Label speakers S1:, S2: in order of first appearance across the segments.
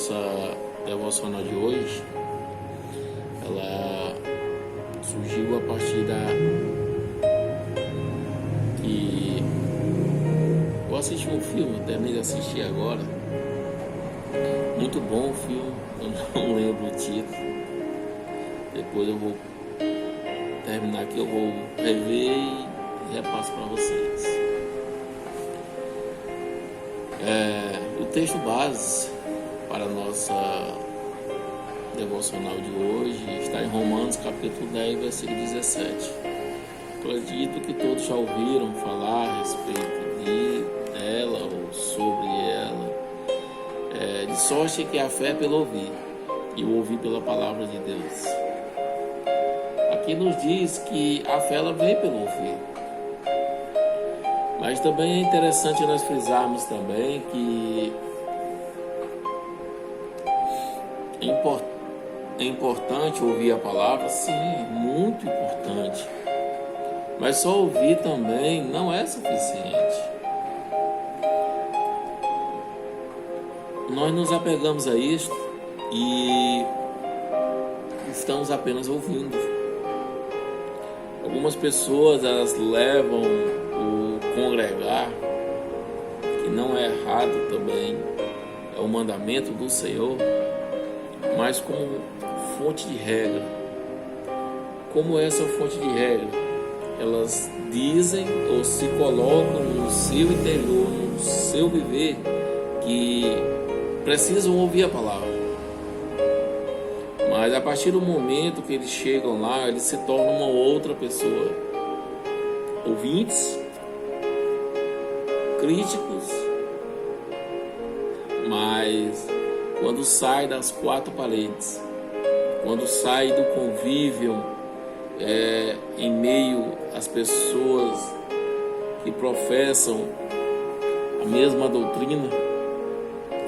S1: nossa devocional de hoje, ela surgiu a partir que eu assisti um filme, terminei de assistir agora, muito bom o filme, eu não lembro o título, depois eu vou terminar aqui, eu vou rever e repasso para vocês. O texto base para a nossa devocional de hoje está em Romanos capítulo 10, versículo 17. Eu acredito que todos já ouviram falar a respeito dela ou sobre ela, de sorte que a fé é pelo ouvir e o ouvir pela palavra de Deus. Aqui nos diz que a fé ela vem pelo ouvir. Mas também é interessante nós frisarmos também que é importante ouvir a palavra, sim, muito importante. Mas só ouvir também não é suficiente. Nós nos apegamos a isto e estamos apenas ouvindo. Algumas pessoas elas levam o congregar, que não é errado também, é o mandamento do Senhor, mas como fonte de regra. Como essa fonte de regra? Elas dizem ou se colocam no seu interior, no seu viver, que precisam ouvir a palavra. Mas a partir do momento que eles chegam lá, eles se tornam uma outra pessoa. Ouvintes, críticos, mas quando sai das quatro paredes, quando sai do convívio em meio às pessoas que professam a mesma doutrina,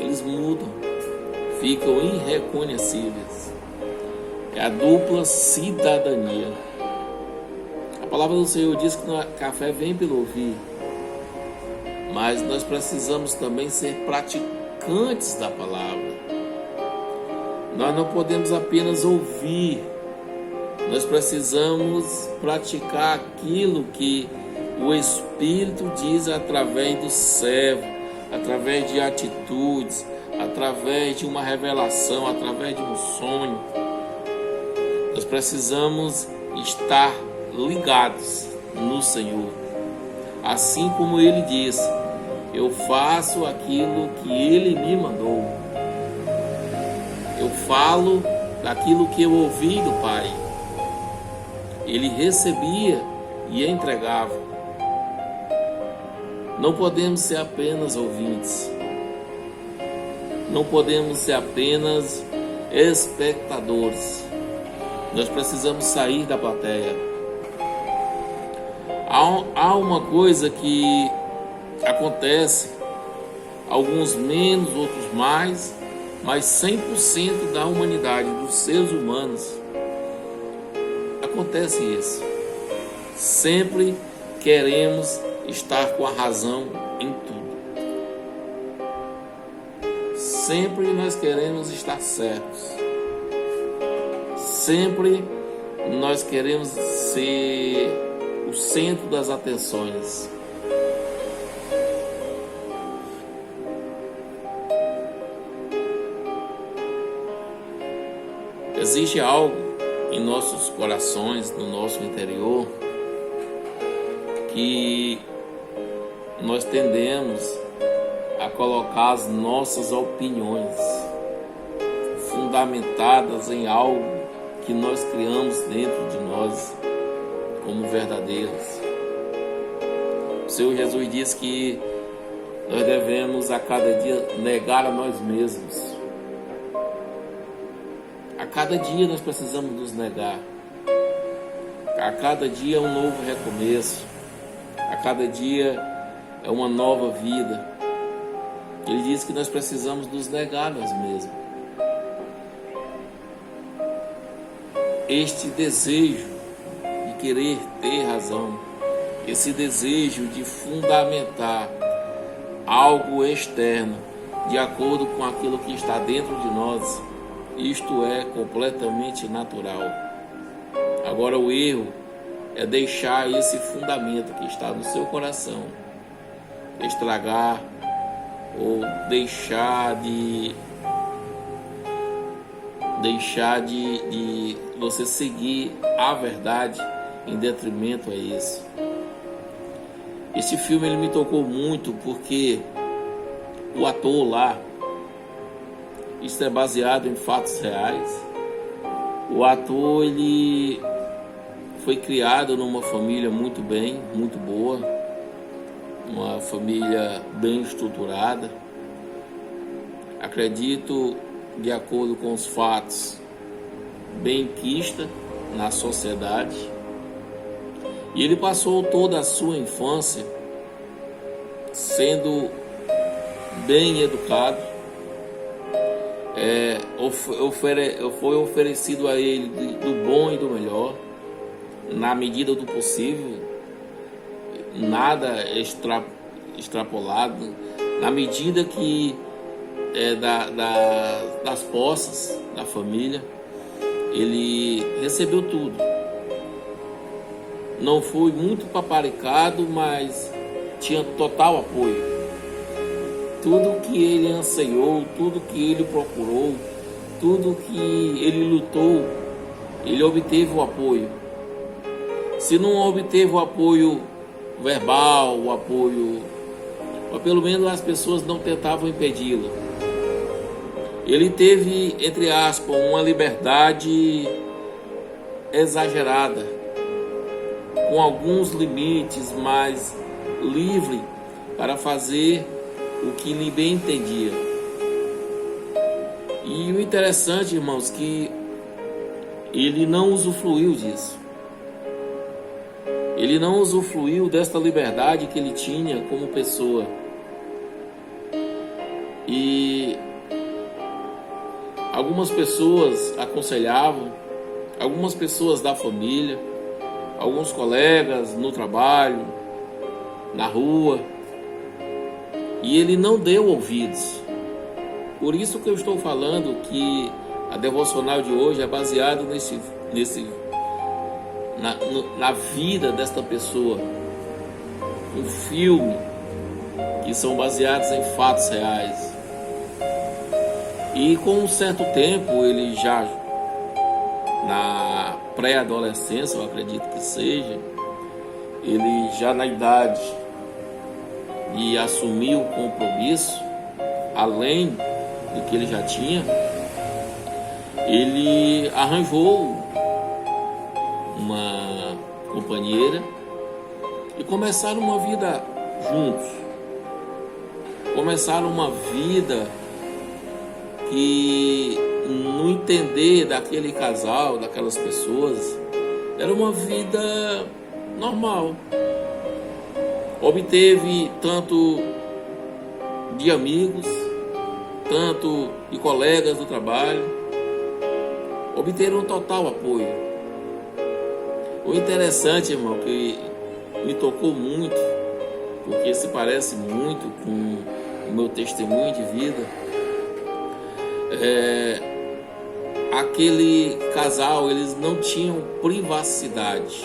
S1: eles mudam, ficam irreconhecíveis. É a dupla cidadania. A palavra do Senhor diz que a fé vem pelo ouvir, mas nós precisamos também ser praticantes da palavra. Nós não podemos apenas ouvir, nós precisamos praticar aquilo que o Espírito diz através do servo, através de atitudes, através de uma revelação, através de um sonho. Nós precisamos estar ligados no Senhor. Assim como Ele diz, eu faço aquilo que Ele me mandou. Eu falo daquilo que eu ouvi do Pai. Ele recebia e entregava. Não podemos ser apenas ouvintes. Não podemos ser apenas espectadores. Nós precisamos sair da plateia. Há uma coisa que acontece, alguns menos, outros mais, mas 100% da humanidade, dos seres humanos, acontece isso. Sempre queremos estar com a razão em tudo. Sempre nós queremos estar certos. Sempre nós queremos ser o centro das atenções. Existe algo em nossos corações, no nosso interior, que nós tendemos a colocar as nossas opiniões fundamentadas em algo que nós criamos dentro de nós como verdadeiros. O Senhor Jesus diz que nós devemos a cada dia negar a nós mesmos. A cada dia nós precisamos nos negar. A cada dia é um novo recomeço. A cada dia é uma nova vida. Ele diz que nós precisamos nos negar a nós mesmos. Este desejo de querer ter razão, esse desejo de fundamentar algo externo de acordo com aquilo que está dentro de nós. Isto é completamente natural. Agora, o erro é deixar esse fundamento que está no seu coração estragar, ou deixar de você seguir a verdade em detrimento a isso. Esse filme ele me tocou muito porque o ator lá, isso é baseado em fatos reais. O ator ele foi criado numa família muito boa, uma família bem estruturada. Acredito, de acordo com os fatos, benquista na sociedade. E ele passou toda a sua infância sendo bem educado. Foi oferecido a ele do bom e do melhor, na medida do possível, nada extrapolado, na medida que das posses da família. Ele recebeu tudo. Não foi muito paparicado, mas tinha total apoio. Tudo que ele anseiou, tudo que ele procurou, tudo que ele lutou, ele obteve o apoio. Se não obteve o apoio verbal, o apoio, ou pelo menos as pessoas não tentavam impedi-lo. Ele teve, entre aspas, uma liberdade exagerada, com alguns limites, mas livre para fazer o que lhe bem entendia. E o interessante, irmãos, que ele não usufruiu disso. Ele não usufruiu desta liberdade que ele tinha como pessoa. E algumas pessoas aconselhavam, algumas pessoas da família, alguns colegas no trabalho, na rua, e ele não deu ouvidos. Por isso que eu estou falando que a devocional de hoje é baseada na vida desta pessoa. Um filme que são baseados em fatos reais. E com um certo tempo, ele já na pré-adolescência, eu acredito que seja, ele já na idade de assumir o compromisso, além do que ele já tinha, ele arranjou uma companheira e começaram uma vida juntos. Começaram uma vida que, no entender daquele casal, daquelas pessoas, era uma vida normal. Obteve tanto de amigos, tanto de colegas do trabalho, obteram um total apoio. O interessante, irmão, que me tocou muito, porque se parece muito com o meu testemunho de vida, aquele casal, eles não tinham privacidade.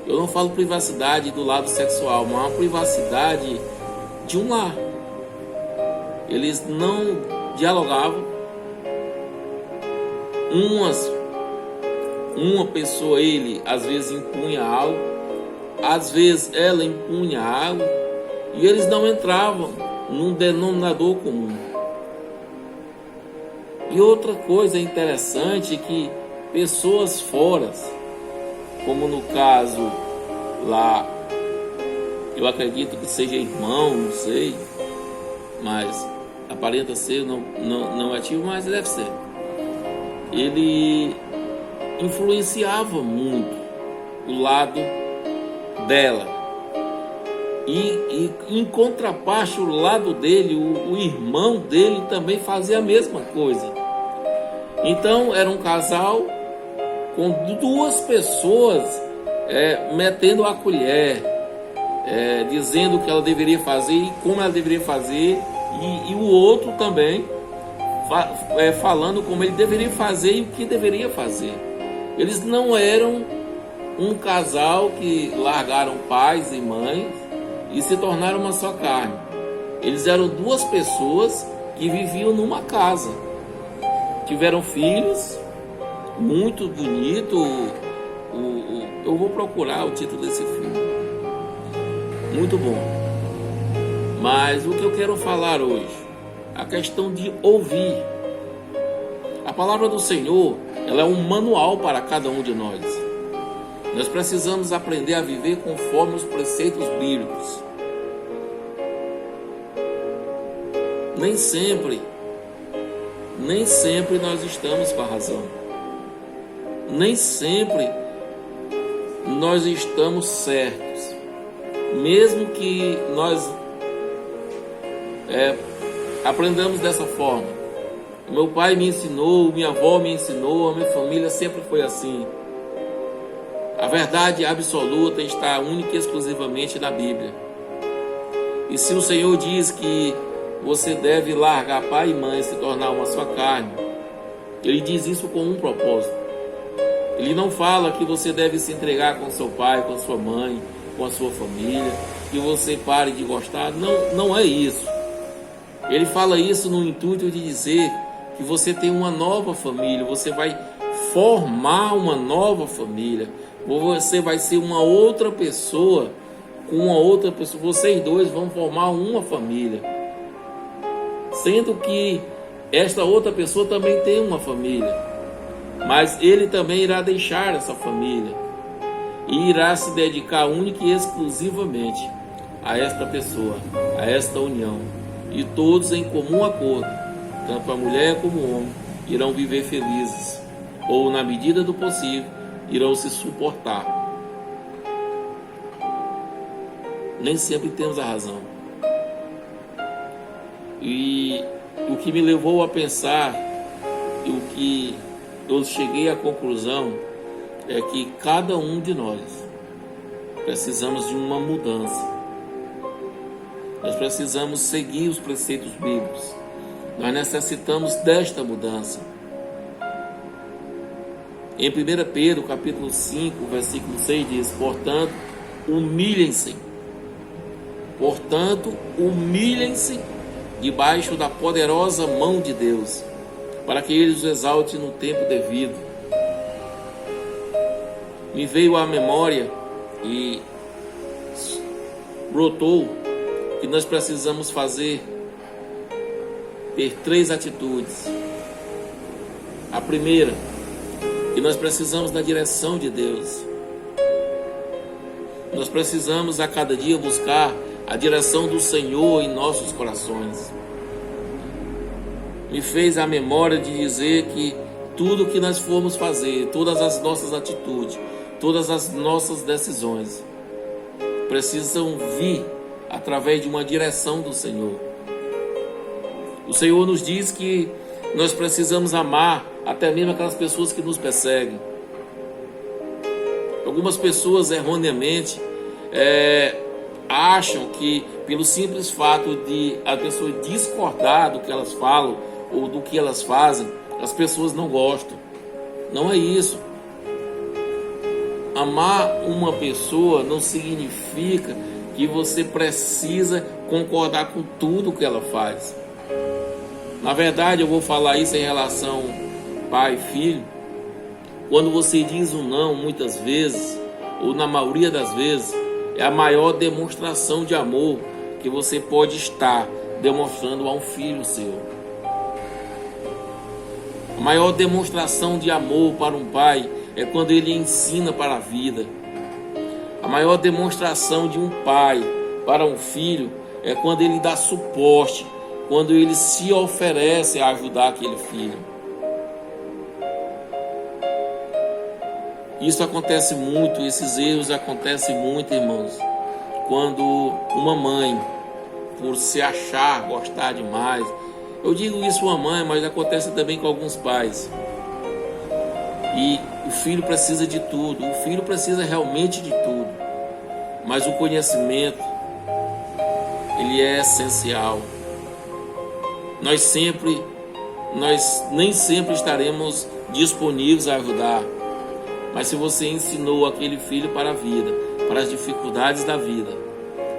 S1: Eu não falo privacidade do lado sexual, mas uma privacidade de um lar. Eles não dialogavam. Uma pessoa, ele às vezes impunha algo, às vezes ela impunha algo, e eles não entravam num denominador comum. E outra coisa interessante é que pessoas fora, como no caso lá, eu acredito que seja irmão, não sei, mas aparenta ser, não é ativo, mas deve ser. Ele influenciava muito o lado dela. E em contraparte, o lado dele, o irmão dele também fazia a mesma coisa. Então era um casal com duas pessoas metendo a colher, dizendo o que ela deveria fazer e como ela deveria fazer, e o outro também falando como ele deveria fazer e o que deveria fazer. Eles não eram um casal que largaram pais e mães e se tornaram uma só carne. Eles eram duas pessoas que viviam numa casa, tiveram filhos, muito bonito. Eu vou procurar o título desse filme, muito bom. Mas o que eu quero falar hoje, a questão de ouvir. A palavra do Senhor, ela é um manual para cada um de nós. Nós precisamos aprender a viver conforme os preceitos bíblicos. Nem sempre nós estamos com a razão. Nem sempre nós estamos certos. Mesmo que nós aprendamos dessa forma. Meu pai me ensinou, minha avó me ensinou, a minha família sempre foi assim. A verdade absoluta está única e exclusivamente na Bíblia. E se o Senhor diz que você deve largar pai e mãe e se tornar uma só carne, Ele diz isso com um propósito. Ele não fala que você deve se entregar com seu pai, com sua mãe, com a sua família, que você pare de gostar. Não é isso. Ele fala isso no intuito de dizer que você tem uma nova família, você vai formar uma nova família, você vai ser uma outra pessoa com uma outra pessoa, vocês dois vão formar uma família, sendo que esta outra pessoa também tem uma família, mas ele também irá deixar essa família e irá se dedicar única e exclusivamente a esta pessoa, a esta união, e todos em comum acordo, tanto a mulher como o homem, irão viver felizes, ou na medida do possível, irão se suportar. Nem sempre temos a razão. E o que me levou a pensar, e o que eu cheguei à conclusão, é que cada um de nós precisamos de uma mudança. Nós precisamos seguir os preceitos bíblicos. Nós necessitamos desta mudança. Em 1 Pedro, capítulo 5, versículo 6 diz: Portanto, humilhem-se debaixo da poderosa mão de Deus, para que Ele os exalte no tempo devido. Me veio à memória e brotou que nós precisamos ter três atitudes. A primeira, que nós precisamos da direção de Deus. Nós precisamos a cada dia buscar a direção do Senhor em nossos corações. Me fez a memória de dizer que tudo que nós formos fazer, todas as nossas atitudes, todas as nossas decisões precisam vir através de uma direção do Senhor. O Senhor nos diz que nós precisamos amar até mesmo aquelas pessoas que nos perseguem. Algumas pessoas erroneamente acham que pelo simples fato de a pessoa discordar do que elas falam ou do que elas fazem, as pessoas não gostam. Não é isso. Amar uma pessoa não significa que você precisa concordar com tudo que ela faz. Na verdade, eu vou falar isso em relação pai e filho. Quando você diz um não, muitas vezes, ou na maioria das vezes, é a maior demonstração de amor que você pode estar demonstrando a um filho seu. A maior demonstração de amor para um pai é quando ele ensina para a vida. A maior demonstração de um pai para um filho é quando ele dá suporte, quando ele se oferece a ajudar aquele filho. Isso acontece muito, esses erros acontecem muito, irmãos, quando uma mãe, por se achar, gostar demais, eu digo isso uma mãe, mas acontece também com alguns pais, e o filho precisa de tudo, o filho precisa realmente de tudo, mas o conhecimento, ele é essencial. Nós nem sempre estaremos disponíveis a ajudar, mas se você ensinou aquele filho para a vida, para as dificuldades da vida,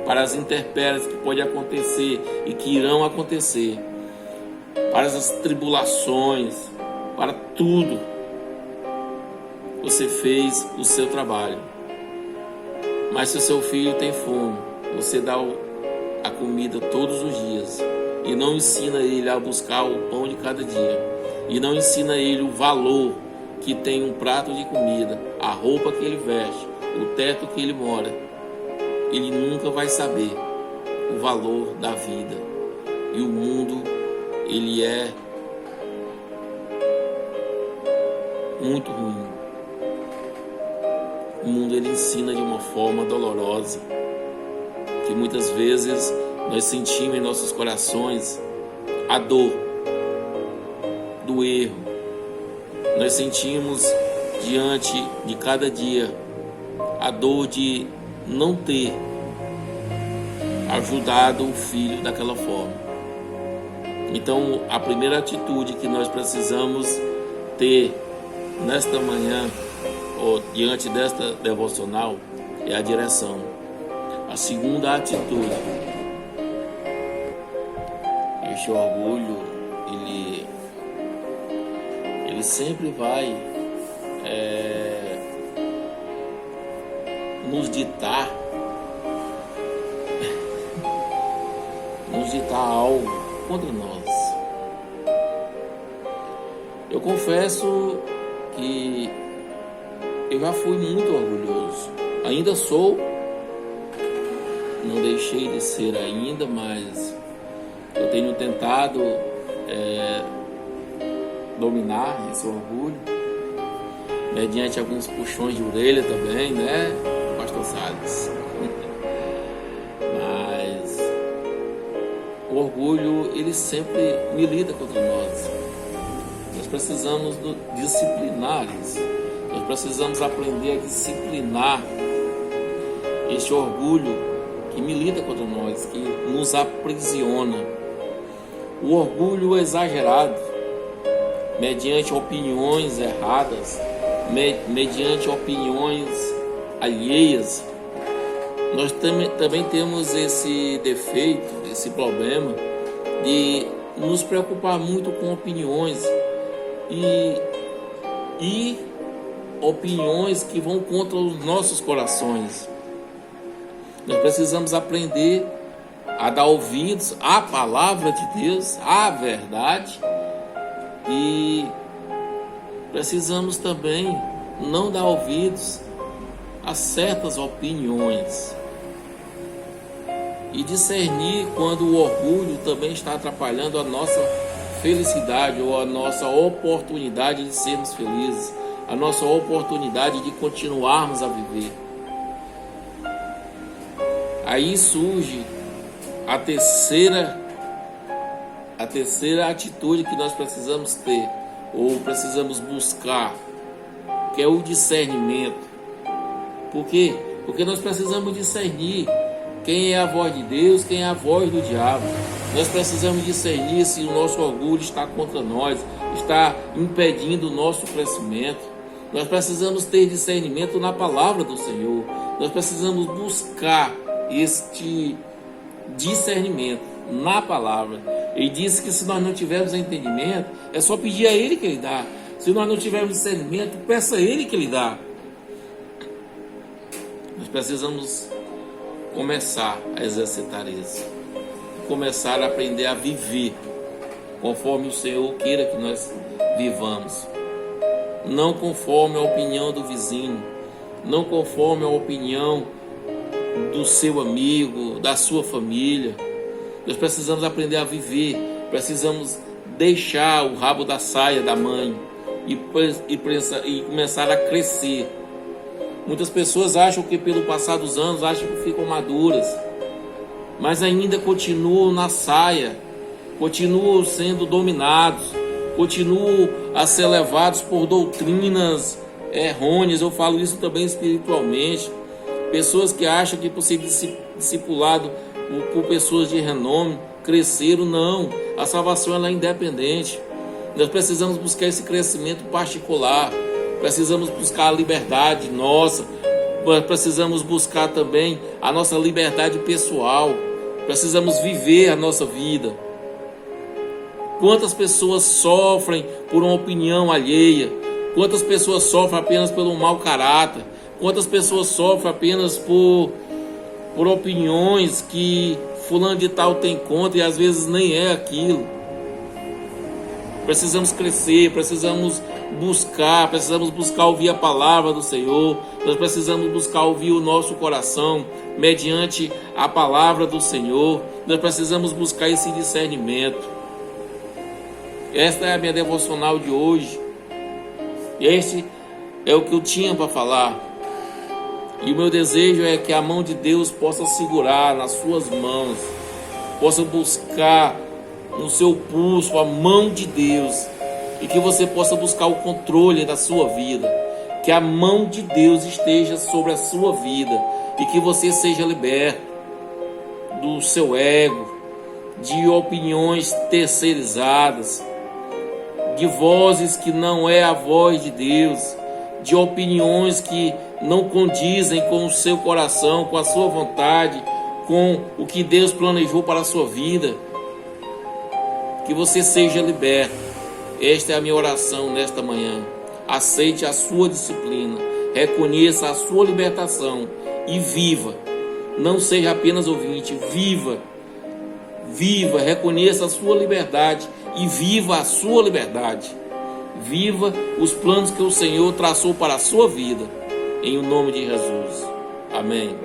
S1: para as intempéries que podem acontecer e que irão acontecer, para as tribulações, para tudo, você fez o seu trabalho. Mas se o seu filho tem fome, você dá a comida todos os dias e não ensina ele a buscar o pão de cada dia, e não ensina ele o valor que tem um prato de comida, a roupa que ele veste, o teto que ele mora, ele nunca vai saber o valor da vida. E o mundo, ele é muito ruim. O mundo, ele ensina de uma forma dolorosa, que muitas vezes nós sentimos em nossos corações a dor do erro. Nós sentimos diante de cada dia a dor de não ter ajudado o filho daquela forma. Então, a primeira atitude que nós precisamos ter nesta manhã, ou diante desta devocional, é a direção. A segunda atitude, este orgulho, ele sempre vai nos ditar algo contra nós. Eu confesso que eu já fui muito orgulhoso, ainda sou, não deixei de ser ainda, mas eu tenho tentado dominar esse orgulho, mediante alguns puxões de orelha também, né, Pastor Salles? Mas o orgulho, ele sempre milita contra nós. Nós precisamos disciplinar isso. Nós precisamos aprender a disciplinar este orgulho que milita contra nós, que nos aprisiona. O orgulho exagerado, mediante opiniões erradas, mediante opiniões alheias. Nós também temos esse defeito, esse problema de nos preocupar muito com opiniões e opiniões que vão contra os nossos corações. Nós precisamos aprender a dar ouvidos à palavra de Deus, à verdade, e precisamos também não dar ouvidos a certas opiniões e discernir quando o orgulho também está atrapalhando a nossa felicidade ou a nossa oportunidade de sermos felizes, a nossa oportunidade de continuarmos a viver. Aí surge a terceira atitude que nós precisamos ter, ou precisamos buscar, que é o discernimento. Por quê? Porque nós precisamos discernir quem é a voz de Deus, quem é a voz do diabo. Nós precisamos discernir se o nosso orgulho está contra nós, está impedindo o nosso crescimento. Nós precisamos ter discernimento na palavra do Senhor. Nós precisamos buscar este discernimento na palavra. Ele disse que se nós não tivermos entendimento, é só pedir a Ele que Ele dá. Se nós não tivermos discernimento, peça a Ele que Ele dá. Nós precisamos começar a exercitar isso, começar a aprender a viver conforme o Senhor queira que nós vivamos, não conforme a opinião do vizinho, não conforme a opinião do seu amigo, da sua família. Nós precisamos aprender a viver, precisamos deixar o rabo da saia da mãe e começar a crescer. Muitas pessoas acham que pelo passar dos anos, acham que ficam maduras, mas ainda continuam na saia, continuam sendo dominados, continuam a ser levados por doutrinas errôneas. Eu falo isso também espiritualmente. Pessoas que acham que por ser discipulado por pessoas de renome, cresceram. Não, a salvação ela é independente. Nós precisamos buscar esse crescimento particular, precisamos buscar a liberdade nossa, precisamos buscar também a nossa liberdade pessoal, precisamos viver a nossa vida. Quantas pessoas sofrem por uma opinião alheia? Quantas pessoas sofrem apenas pelo mau caráter? Quantas pessoas sofrem apenas por opiniões que fulano de tal tem contra e às vezes nem é aquilo? Precisamos crescer, precisamos buscar ouvir a palavra do Senhor. Nós precisamos buscar ouvir o nosso coração mediante a palavra do Senhor. Nós precisamos buscar esse discernimento. Esta é a minha devocional de hoje. Este é o que eu tinha para falar. E o meu desejo é que a mão de Deus possa segurar nas suas mãos, possa buscar no seu pulso a mão de Deus, e que você possa buscar o controle da sua vida, que a mão de Deus esteja sobre a sua vida e que você seja liberto do seu ego, de opiniões terceirizadas, de vozes que não é a voz de Deus, de opiniões que não condizem com o seu coração, com a sua vontade, com o que Deus planejou para a sua vida. Que você seja liberto. Esta é a minha oração nesta manhã. Aceite a sua disciplina, reconheça a sua libertação e viva. Não seja apenas ouvinte, viva. Viva, reconheça a sua liberdade e viva a sua liberdade. Viva os planos que o Senhor traçou para a sua vida. Em o nome de Jesus. Amém.